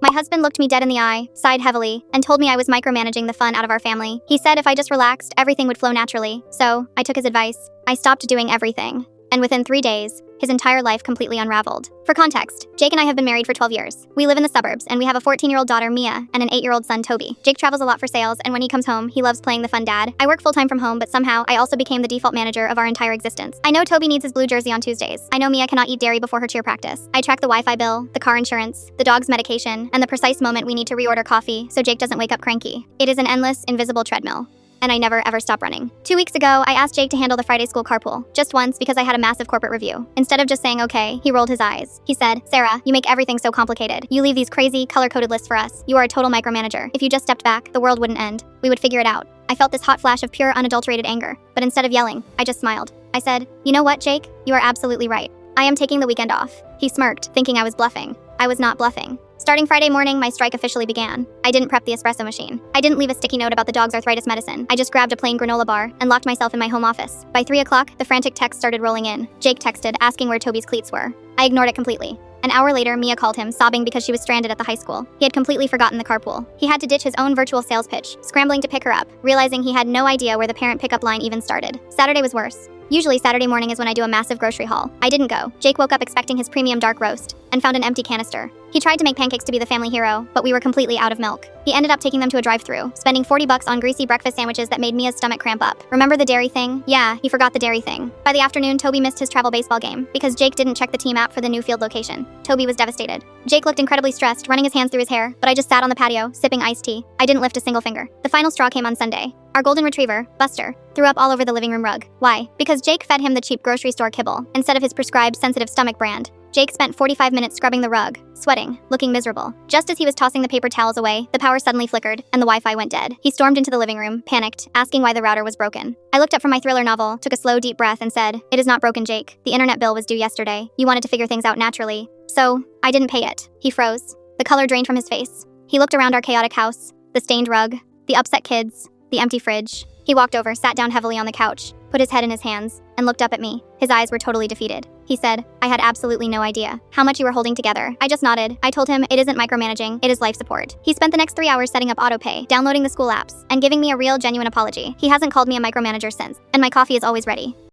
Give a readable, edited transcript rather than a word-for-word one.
My husband looked me dead in the eye, sighed heavily, and told me I was micromanaging the fun out of our family. He said if I just relaxed, everything would flow naturally. So, I took his advice. I stopped doing everything. And within 3 days, his entire life completely unraveled. For context, Jake and I have been married for 12 years. We live in the suburbs, and we have a 14-year-old daughter, Mia, and an 8-year-old son, Toby. Jake travels a lot for sales, and when he comes home, he loves playing the fun dad. I work full-time from home, but somehow, I also became the default manager of our entire existence. I know Toby needs his blue jersey on Tuesdays. I know Mia cannot eat dairy before her cheer practice. I track the Wi-Fi bill, the car insurance, the dog's medication, and the precise moment we need to reorder coffee so Jake doesn't wake up cranky. It is an endless, invisible treadmill. And I never ever stop running. 2 weeks ago, I asked Jake to handle the Friday school carpool, just once because I had a massive corporate review. Instead of just saying okay, he rolled his eyes. He said, "Sarah, you make everything so complicated. You leave these crazy, color-coded lists for us. You are a total micromanager. If you just stepped back, the world wouldn't end. We would figure it out." I felt this hot flash of pure, unadulterated anger, but instead of yelling, I just smiled. I said, "You know what, Jake? You are absolutely right. I am taking the weekend off." He smirked, thinking I was bluffing. I was not bluffing. Starting Friday morning, my strike officially began. I didn't prep the espresso machine. I didn't leave a sticky note about the dog's arthritis medicine. I just grabbed a plain granola bar and locked myself in my home office. By 3 o'clock, the frantic texts started rolling in. Jake texted, asking where Toby's cleats were. I ignored it completely. An hour later, Mia called him, sobbing because she was stranded at the high school. He had completely forgotten the carpool. He had to ditch his own virtual sales pitch, scrambling to pick her up, realizing he had no idea where the parent pickup line even started. Saturday was worse. Usually Saturday morning is when I do a massive grocery haul. I didn't go. Jake woke up expecting his premium dark roast and found an empty canister. He tried to make pancakes to be the family hero, but we were completely out of milk. He ended up taking them to a drive-thru, spending $40 on greasy breakfast sandwiches that made Mia's stomach cramp up. Remember the dairy thing? Yeah, he forgot the dairy thing. By the afternoon, Toby missed his travel baseball game because Jake didn't check the team app for the new field location. Toby was devastated. Jake looked incredibly stressed, running his hands through his hair, but I just sat on the patio, sipping iced tea. I didn't lift a single finger. The final straw came on Sunday. Our golden retriever, Buster, threw up all over the living room rug. Why? Because Jake fed him the cheap grocery store kibble instead of his prescribed sensitive stomach brand. Jake spent 45 minutes scrubbing the rug, sweating, looking miserable. Just as he was tossing the paper towels away, the power suddenly flickered, and the Wi-Fi went dead. He stormed into the living room, panicked, asking why the router was broken. I looked up from my thriller novel, took a slow, deep breath, and said, "It is not broken, Jake. The internet bill was due yesterday. You wanted to figure things out naturally. So, I didn't pay it." He froze. The color drained from his face. He looked around our chaotic house, the stained rug, the upset kids, the empty fridge. He walked over, sat down heavily on the couch, put his head in his hands, and looked up at me. His eyes were totally defeated. He said, "I had absolutely no idea how much you were holding together." I just nodded. I told him it isn't micromanaging, it is life support. He spent the next 3 hours setting up autopay, downloading the school apps, and giving me a real, genuine apology. He hasn't called me a micromanager since, and my coffee is always ready.